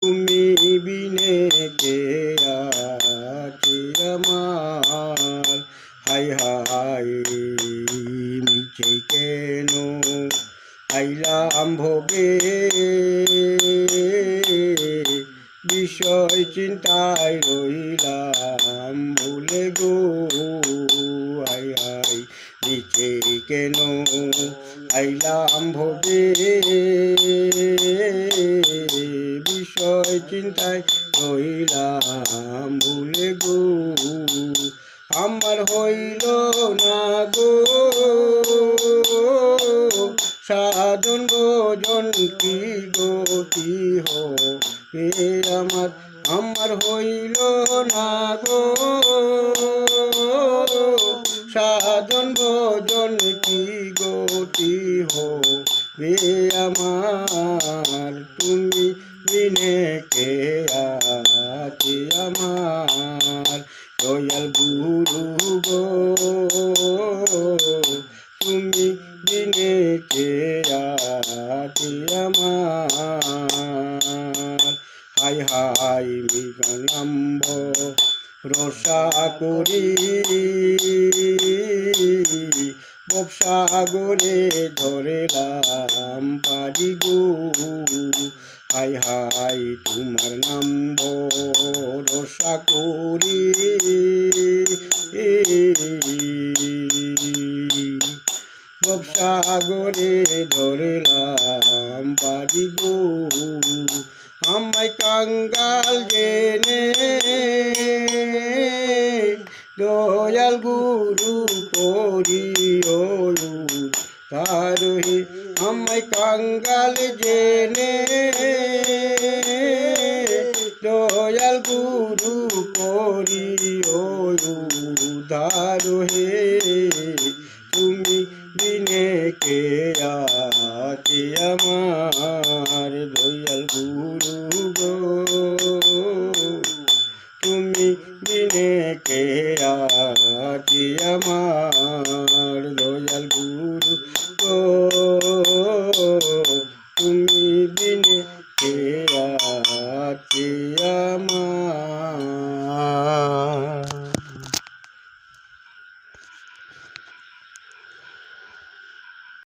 তুমি বিনে কে আছে আমার, হাই হাই মিছে কেন আইলাম ভোগে, বিষয় চিন্তায় রইলাম ভুলে গো, হাই হাই মিছে কেন আইলাম ভোগে, বিষয় চিন্তায় রইলাম ভুলে গো, আমার হইল না গো সাধন ভোজন কি গতি হে আমার, আমার হইল না গো সাধন ভোজন কি গতি হে আমার, তুমি বিনে কে আছে আমার, দয়াল গুরু গো তুমি বিনে কে আছে আমার, হাই হাই মৃগানম্ব রসা করি বপসাগরে ধরেলাম পারি গো, হাই হাই তোমার নাম ভরসা করি বপসাগরে ধরেলাম পারি গো, আমায় কাঙ্গাল জেনে দয়াল গুরু করিও তারহে, আমায় কাঙ্গাল জেনে দয়াল গুরু করিও তারহে, তুমি বিনে কে আছে আমার, দয়াল গুরু গো তুমি বিনে কে আছে আমার, দয়াল গুরু গো তুমি বিনে কে আছে আমার।